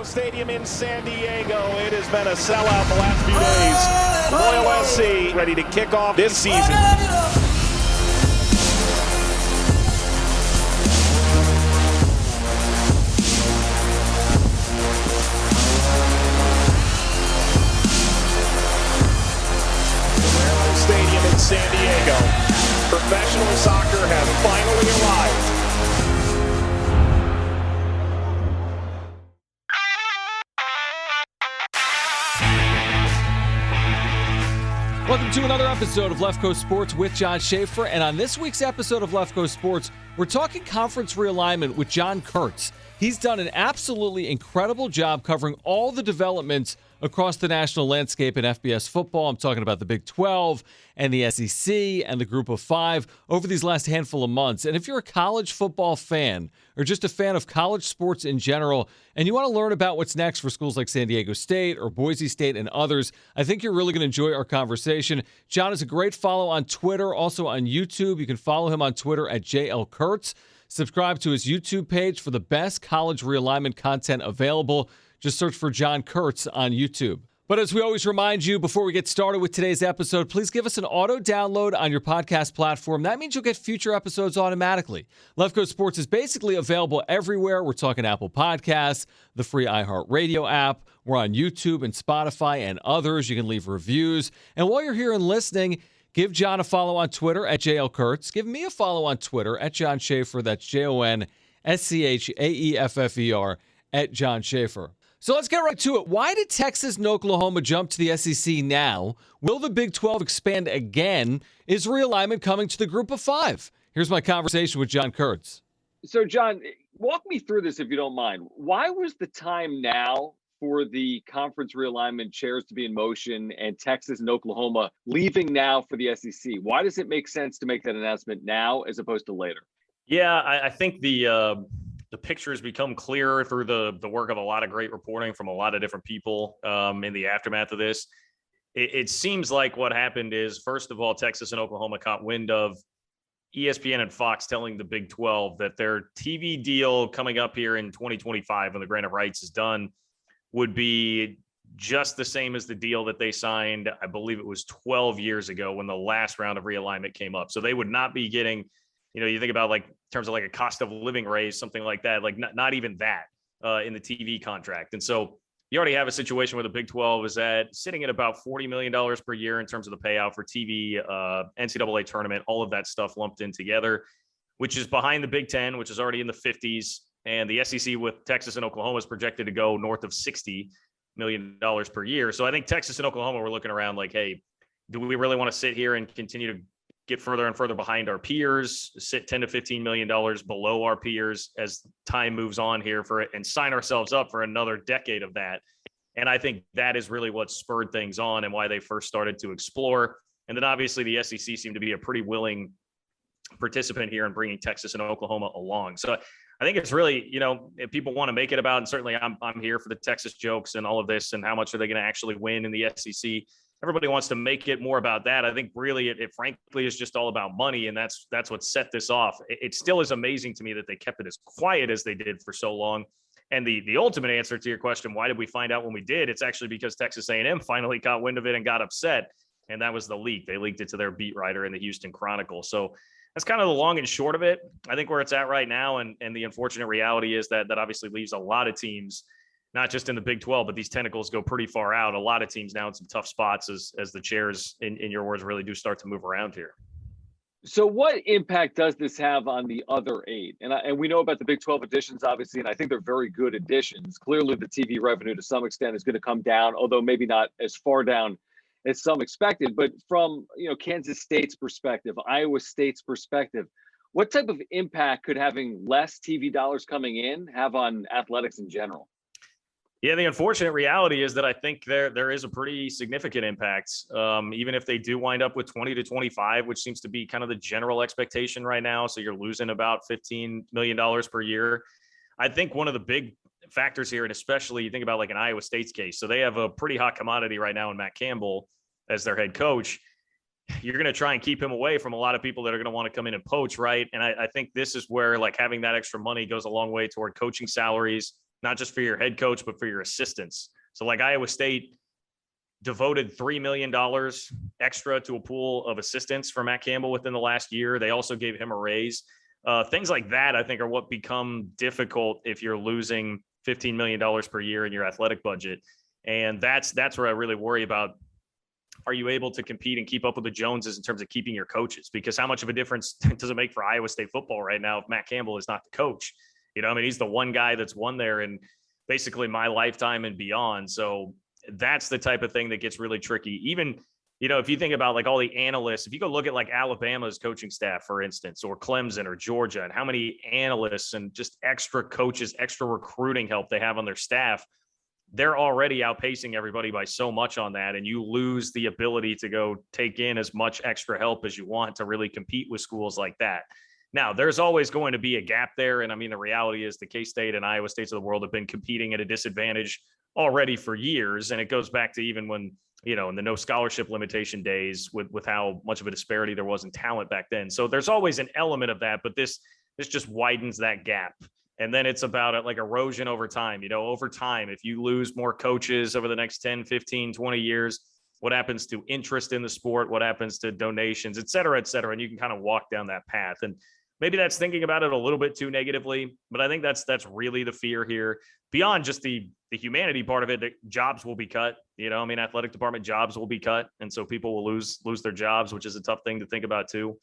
Stadium in San Diego. It has been a sellout the last few days. Loyal SC ready to kick off this season. Stadium in San Diego. Professional soccer has finally arrived. Welcome to another episode of Left Coast Sports with Jon Schaeffer. And on this week's episode of Left Coast Sports, we're talking conference realignment with Jon Kurtz. He's done an absolutely incredible job covering all the developments across the national landscape in FBS football. I'm talking about the Big 12 and the SEC and the Group of Five over these last handful of months. And if you're a college football fan or just a fan of college sports in general, and you want to learn about what's next for schools like San Diego State or Boise State and others, I think you're really going to enjoy our conversation. Jon is a great follow on Twitter, also on YouTube. You can follow him on Twitter at JL Kurtz. Subscribe to his YouTube page for the best college realignment content available. Just search for Jon Kurtz on YouTube. But as we always remind you, before we get started with today's episode, please give us an auto download on your podcast platform. That means you'll get future episodes automatically. Left Coast Sports is basically available everywhere. We're talking Apple Podcasts, the free iHeartRadio app. We're on YouTube and Spotify and others. You can leave reviews. And while you're here and listening, give Jon a follow on Twitter at JL Kurtz. Give me a follow on Twitter at Jon Schaeffer. That's JONSCHAEFFER at Jon Schaeffer. So let's get right to it. Why did Texas and Oklahoma jump to the SEC now? Will the Big 12 expand again? Is realignment coming to the Group of Five? Here's my conversation with Jon Kurtz. So, Jon, walk me through this if you don't mind. Why was the time now for the conference realignment chairs to be in motion and Texas and Oklahoma leaving now for the SEC? Why does it make sense to make that announcement now as opposed to later? Yeah, I think the picture has become clearer through the work of a lot of great reporting from a lot of different people in the aftermath of this. It seems like what happened is, first of all, Texas and Oklahoma caught wind of ESPN and Fox telling the Big 12 that their TV deal coming up here in 2025 when the grant of rights is done would be just the same as the deal that they signed, I believe it was 12 years ago when the last round of realignment came up. So they would not be getting, you think about like in terms of like a cost of living raise, something like that, like not even that in the TV contract. And so you already have a situation where the Big 12 is sitting at about $40 million per year in terms of the payout for TV, NCAA tournament, all of that stuff lumped in together, which is behind the Big 10, which is already in the 50s. And the SEC with Texas and Oklahoma is projected to go north of $60 million per year. So I think Texas and Oklahoma were looking around like, hey, do we really want to sit here and continue to get further and further behind our peers, sit $10 to $15 million below our peers as time moves on here for it and sign ourselves up for another decade of that. And I think that is really what spurred things on and why they first started to explore. And then obviously the SEC seemed to be a pretty willing participant here in bringing Texas and Oklahoma along. So I think it's really, if people want to make it about, and certainly I'm here for the Texas jokes and all of this and how much are they going to actually win in the SEC. Everybody wants to make it more about that. I think really it frankly is just all about money. And that's what set this off. It still is amazing to me that they kept it as quiet as they did for so long. And the ultimate answer to your question, why did we find out when we did? It's actually because Texas A&M finally caught wind of it and got upset. And that was the leak. They leaked it to their beat writer in the Houston Chronicle. So that's kind of the long and short of it. I think where it's at right now. And the unfortunate reality is that obviously leaves a lot of teams, not just in the Big 12, but these tentacles go pretty far out. A lot of teams now in some tough spots as the chairs, in your words, really do start to move around here. So what impact does this have on the other eight? And we know about the Big 12 additions, obviously, and I think they're very good additions. Clearly, the TV revenue to some extent is going to come down, although maybe not as far down as some expected. But from Kansas State's perspective, Iowa State's perspective, what type of impact could having less TV dollars coming in have on athletics in general? Yeah, the unfortunate reality is that I think there is a pretty significant impact, even if they do wind up with 20 to 25, which seems to be kind of the general expectation right now. So you're losing about $15 million per year. I think one of the big factors here, and especially you think about like an Iowa State's case. So they have a pretty hot commodity right now in Matt Campbell as their head coach. You're going to try and keep him away from a lot of people that are going to want to come in and poach, right? And I think this is where like having that extra money goes a long way toward coaching salaries not just for your head coach, but for your assistants. So like Iowa State devoted $3 million extra to a pool of assistants for Matt Campbell within the last year. They also gave him a raise. Things like that, I think, are what become difficult if you're losing $15 million per year in your athletic budget. And that's where I really worry about, are you able to compete and keep up with the Joneses in terms of keeping your coaches? Because how much of a difference does it make for Iowa State football right now if Matt Campbell is not the coach? You know, I mean, he's the one guy that's won there in basically my lifetime and beyond. So that's the type of thing that gets really tricky. Even, you know, if you think about like all the analysts, if you go look at like Alabama's coaching staff, for instance, or Clemson or Georgia, and how many analysts and just extra coaches, extra recruiting help they have on their staff, they're already outpacing everybody by so much on that. And you lose the ability to go take in as much extra help as you want to really compete with schools like that. Now, there's always going to be a gap there. And I mean, the reality is the K-State and Iowa States of the world have been competing at a disadvantage already for years. And it goes back to even when, you know, in the no scholarship limitation days with how much of a disparity there was in talent back then. So there's always an element of that, but this just widens that gap. And then it's about like erosion over time. You know, over time, if you lose more coaches over the next 10, 15, 20 years, what happens to interest in the sport? What happens to donations, et cetera, et cetera? And you can kind of walk down that path. And maybe that's thinking about it a little bit too negatively, but I think that's really the fear here. Beyond just the humanity part of it, that jobs will be cut. You know, I mean, athletic department jobs will be cut, and so people will lose their jobs, which is a tough thing to think about too.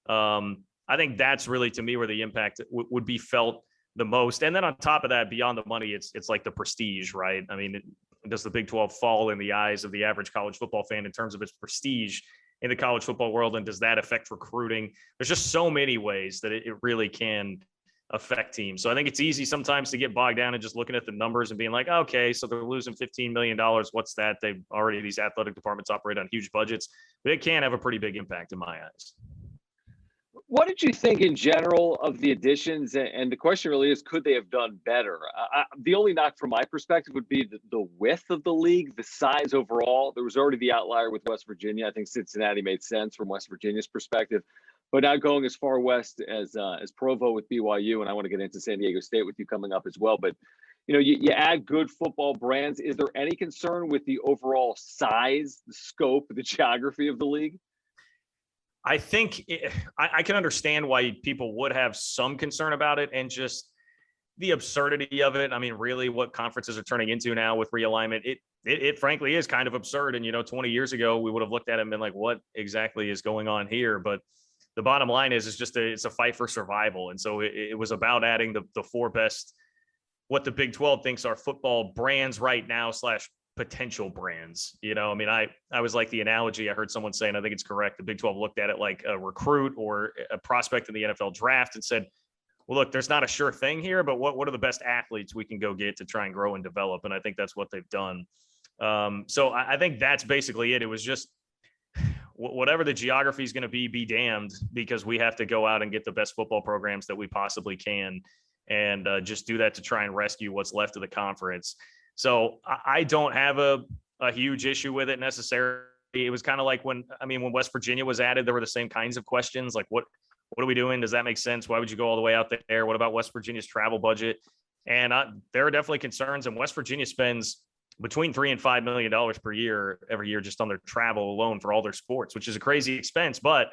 I think that's really, to me, where the impact would be felt the most. And then on top of that, beyond the money, it's like the prestige, right? I mean, does the Big 12 fall in the eyes of the average college football fan in terms of its prestige in the college football world? And does that affect recruiting? There's just so many ways that it really can affect teams. So I think it's easy sometimes to get bogged down and just looking at the numbers and being like, okay, so they're losing $15 million. What's that? These athletic departments operate on huge budgets, but it can have a pretty big impact in my eyes. What did you think in general of the additions? And the question really is, could they have done better? The only knock from my perspective would be the width of the league, the size overall. There was already the outlier with West Virginia. I think Cincinnati made sense from West Virginia's perspective. But now going as far west as Provo with BYU, and I want to get into San Diego State with you coming up as well. But, you know, you add good football brands. Is there any concern with the overall size, the scope, the geography of the league? I think I can understand why people would have some concern about it, and just the absurdity of it. I mean, really what conferences are turning into now with realignment, it frankly is kind of absurd. And, you know, 20 years ago, we would have looked at it and been like, what exactly is going on here? But the bottom line is, it's a fight for survival. And so it was about adding the four best, what the Big 12 thinks are football brands right now / potential brands. You know, I mean, I was like the analogy I heard someone say, and I think it's correct. The Big 12 looked at it like a recruit or a prospect in the NFL draft and said, well, look, there's not a sure thing here, but what are the best athletes we can go get to try and grow and develop? And I think that's what they've done. So I think that's basically it. It was just whatever the geography is going to be damned, because we have to go out and get the best football programs that we possibly can, and just do that to try and rescue what's left of the conference. So I don't have a huge issue with it necessarily. It was kind of like when West Virginia was added, there were the same kinds of questions. Like, what are we doing? Does that make sense? Why would you go all the way out there? What about West Virginia's travel budget? And there are definitely concerns. And West Virginia spends between $3 and $5 million per year every year just on their travel alone for all their sports, which is a crazy expense. But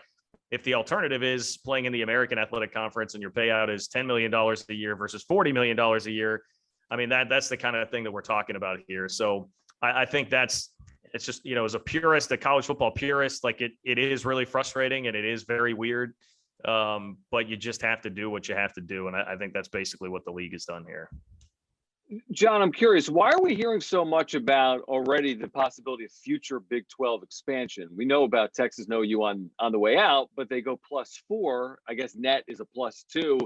if the alternative is playing in the American Athletic Conference and your payout is $10 million a year versus $40 million a year, I mean, that's the kind of thing that we're talking about here. So I think it's just, you know, as a purist, a college football purist, like it is really frustrating and it is very weird. But you just have to do what you have to do. And I think that's basically what the league has done here. John, I'm curious, why are we hearing so much about already the possibility of future Big 12 expansion? We know about Texas and OU on the way out, but they go +4. I guess net is a +2.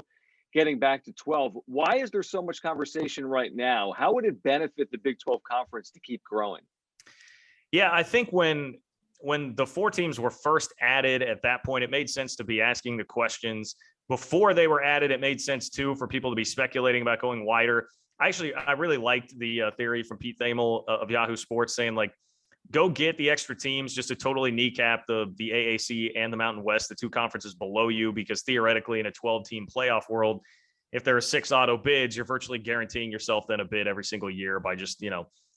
Getting back to 12. Why is there so much conversation right now? How would it benefit the Big 12 conference to keep growing? Yeah, I think when the four teams were first added at that point, it made sense to be asking the questions. Before they were added, it made sense too for people to be speculating about going wider. I really liked the theory from Pete Thamel of Yahoo Sports saying, like, go get the extra teams just to totally kneecap the AAC and the Mountain West, the two conferences below you, because theoretically in a 12-team playoff world, if there are 6 auto bids, you're virtually guaranteeing yourself then a bid every single year by just,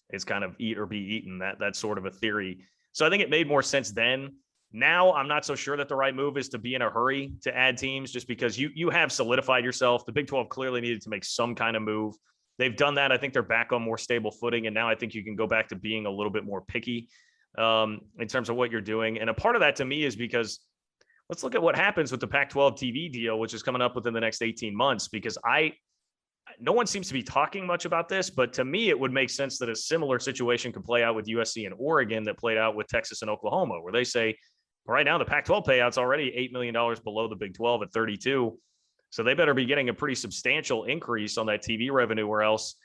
it's kind of eat or be eaten, that's sort of a theory. So I think it made more sense then. Now I'm not so sure that the right move is to be in a hurry to add teams, just because you have solidified yourself. The Big 12 clearly needed to make some kind of move. They've done that. I think they're back on more stable footing. And now I think you can go back to being a little bit more picky in terms of what you're doing. And a part of that to me is because let's look at what happens with the Pac-12 TV deal, which is coming up within the next 18 months, because no one seems to be talking much about this, but to me, it would make sense that a similar situation could play out with USC and Oregon that played out with Texas and Oklahoma, where they say, right now, the Pac-12 payout's already $8 million below the Big 12 at 32. So they better be getting a pretty substantial increase on that TV revenue, or else,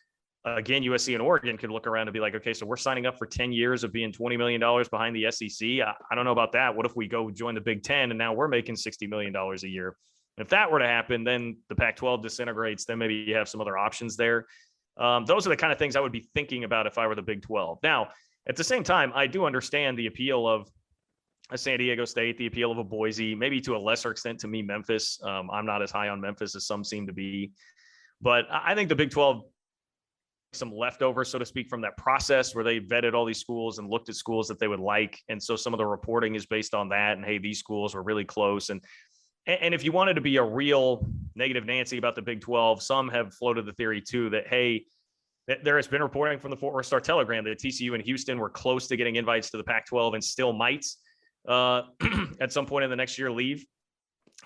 again, USC and Oregon could look around and be like, okay, so we're signing up for 10 years of being $20 million behind the SEC. I don't know about that. What if we go join the Big 10 and now we're making $60 million a year? If that were to happen, then the Pac-12 disintegrates. Then maybe you have some other options there. Those are the kind of things I would be thinking about if I were the Big 12. Now, at the same time, I do understand the appeal of a San Diego State, the appeal of a Boise, maybe to a lesser extent to me, Memphis. I'm not as high on Memphis as some seem to be. But I think the Big 12, some leftover, so to speak, from that process where they vetted all these schools and looked at schools that they would like. And so some of the reporting is based on that. And hey, these schools were really close. And if you wanted to be a real negative Nancy about the Big 12, some have floated the theory too that, hey, there has been reporting from the Fort Worth Star-Telegram that TCU and Houston were close to getting invites to the Pac-12 and still might at some point in the next year leave.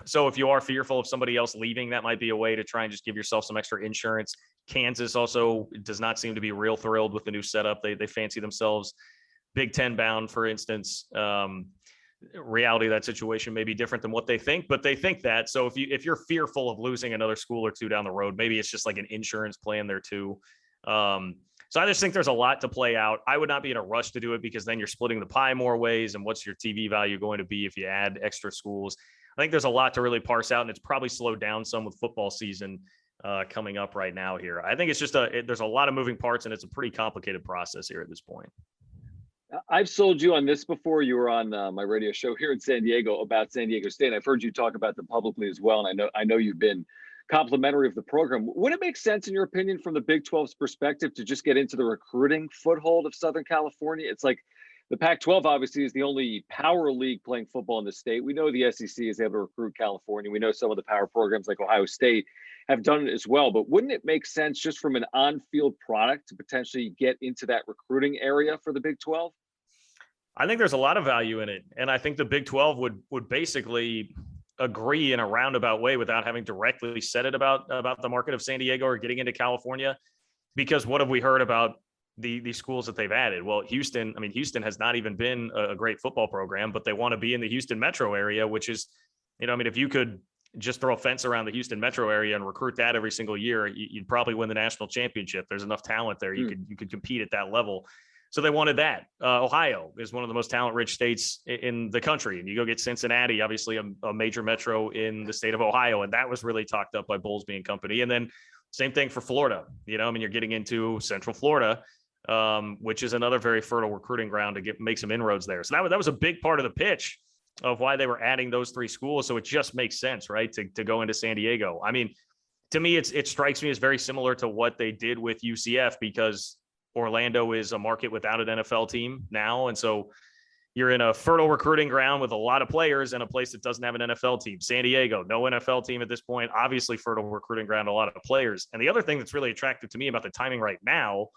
So if you are fearful of somebody else leaving, that might be a way to try and just give yourself some extra insurance. Kansas also does not seem to be real thrilled with the new setup. They fancy themselves Big 10 bound, for instance. Reality of that situation may be different than what they think, but they think that. So if you're fearful of losing another school or two down the road, maybe it's just like an insurance plan there too. So I just think there's a lot to play out. I would not be in a rush to do it, because then you're splitting the pie more ways. And what's your TV value going to be if you add extra schools? I think there's a lot to really parse out, and it's probably slowed down some with football season coming up right now here. I think it's just there's a lot of moving parts, and it's a pretty complicated process here at this point. I've sold you on this before. You were on my radio show here in San Diego about San Diego State. I've heard you talk about them publicly as well, and I know you've been complimentary of the program. Would it make sense, in your opinion, from the Big 12's perspective, to just get into the recruiting foothold of Southern California? It's like the Pac-12 obviously is the only power league playing football in the state. We know the SEC is able to recruit California. We know some of the power programs like Ohio State have done it as well. But wouldn't it make sense, just from an on-field product, to potentially get into that recruiting area for the Big 12? I think there's a lot of value in it. And I think the Big 12 would basically agree in a roundabout way without having directly said it about the market of San Diego or getting into California. Because what have we heard about the schools that they've added? Well, Houston has not even been a great football program, but they want to be in the Houston metro area, which is, if you could just throw a fence around the Houston metro area and recruit that every single year, you'd probably win the national championship. There's enough talent there. You could compete at that level. So they wanted that. Ohio is one of the most talent-rich states in the country. And you go get Cincinnati, obviously a major metro in the state of Ohio. And that was really talked up by Bowlesby and company. And then same thing for Florida. You're getting into Central Florida, which is another very fertile recruiting ground to make some inroads there. So that was a big part of the pitch of why they were adding those three schools. So it just makes sense, right, to go into San Diego. To me, it strikes me as very similar to what they did with UCF, because Orlando is a market without an NFL team now. And so you're in a fertile recruiting ground with a lot of players in a place that doesn't have an NFL team. San Diego, no NFL team at this point, obviously fertile recruiting ground, a lot of players. And the other thing that's really attractive to me about the timing right now,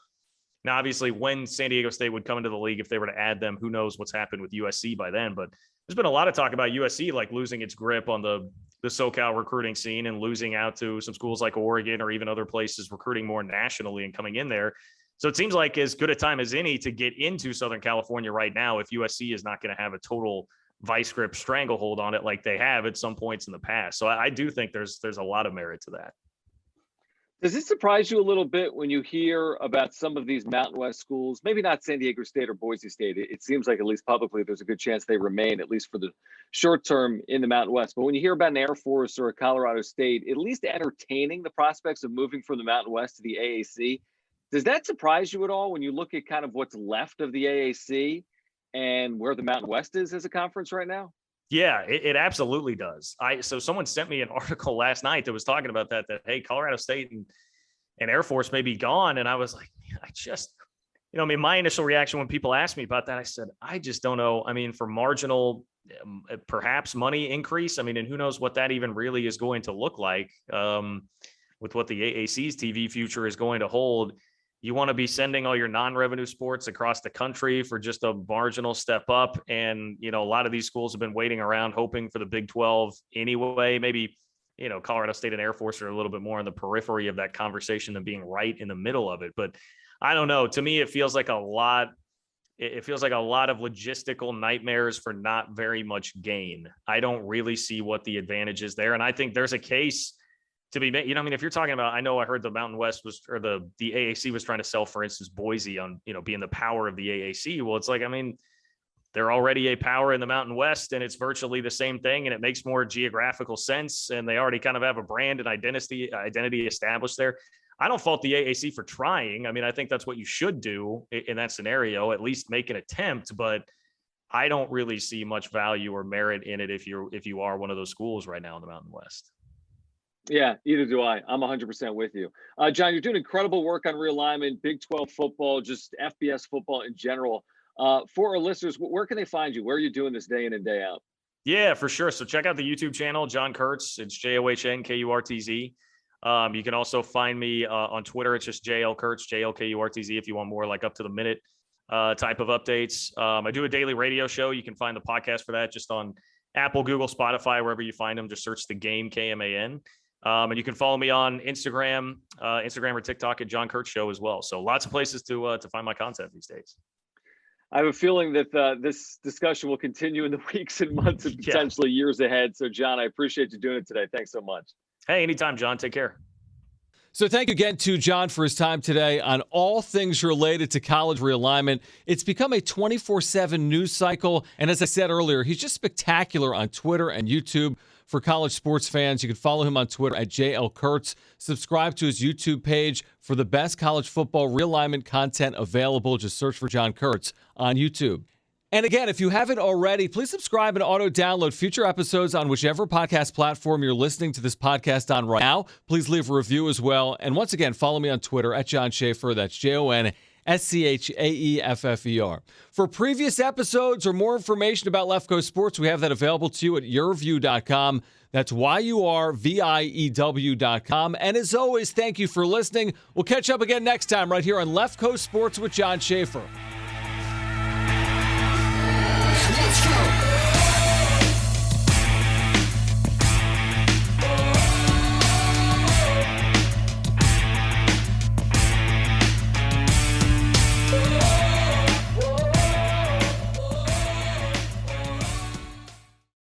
obviously when San Diego State would come into the league, if they were to add them, who knows what's happened with USC by then. But there's been a lot of talk about USC like losing its grip on the SoCal recruiting scene and losing out to some schools like Oregon or even other places recruiting more nationally and coming in there. So it seems like as good a time as any to get into Southern California right now, if USC is not going to have a total vice grip stranglehold on it like they have at some points in the past. So I do think there's a lot of merit to that. Does it surprise you a little bit when you hear about some of these Mountain West schools, maybe not San Diego State or Boise State? It seems like, at least publicly, there's a good chance they remain, at least for the short term, in the Mountain West. But when you hear about an Air Force or a Colorado State, at least entertaining the prospects of moving from the Mountain West to the AAC, does that surprise you at all when you look at kind of what's left of the AAC and where the Mountain West is as a conference right now? Yeah, it absolutely does. So someone sent me an article last night that was talking about that hey, Colorado State and Air Force may be gone, and I was like, man, my initial reaction when people asked me about that, I said, I just don't know. I mean, for marginal, perhaps money increase. I mean, and who knows what that even really is going to look like with what the AAC's TV future is going to hold. You want to be sending all your non-revenue sports across the country for just a marginal step up. And, a lot of these schools have been waiting around hoping for the Big 12 anyway. Maybe, Colorado State and Air Force are a little bit more on the periphery of that conversation than being right in the middle of it. But I don't know. To me, it feels like a lot. It feels like a lot of logistical nightmares for not very much gain. I don't really see what the advantage is there. And I think there's a case to be made. If you're talking about, I know I heard the Mountain West the AAC was trying to sell, for instance, Boise on, being the power of the AAC. Well, it's like, they're already a power in the Mountain West, and it's virtually the same thing, and it makes more geographical sense, and they already kind of have a brand and identity established there. I don't fault the AAC for trying. I think that's what you should do in that scenario, at least make an attempt, but I don't really see much value or merit in it if you are one of those schools right now in the Mountain West. Yeah, either do I. I'm 100% with you. John, you're doing incredible work on realignment, Big 12 football, just FBS football in general. For our listeners, where can they find you? Where are you doing this day in and day out? Yeah, for sure. So check out the YouTube channel, Jon Kurtz. It's JOHNKURTZ. You can also find me on Twitter. It's just JL Kurtz, JLKURTZ, if you want more like up to the minute type of updates. I do a daily radio show. You can find the podcast for that just on Apple, Google, Spotify, wherever you find them. Just search The Game, KMAN. And you can follow me on Instagram or TikTok at Jon Kurtz Show as well. So lots of places to find my content these days. I have a feeling that this discussion will continue in the weeks and months and potentially years ahead. So, John, I appreciate you doing it today. Thanks so much. Hey, anytime, John. Take care. So thank you again to John for his time today on all things related to college realignment. It's become a 24/7 news cycle. And as I said earlier, he's just spectacular on Twitter and YouTube. For college sports fans, you can follow him on Twitter at JL Kurtz. Subscribe to his YouTube page for the best college football realignment content available. Just search for Jon Kurtz on YouTube. And again, if you haven't already, please subscribe and auto-download future episodes on whichever podcast platform you're listening to this podcast on right now. Please leave a review as well. And once again, follow me on Twitter at Jon Schaeffer. That's JONSCHAEFFER. For previous episodes or more information about Left Coast Sports, we have that available to you at yourview.com. That's YURVIEW.com. And as always, thank you for listening. We'll catch up again next time right here on Left Coast Sports with Jon Schaeffer. Let's go!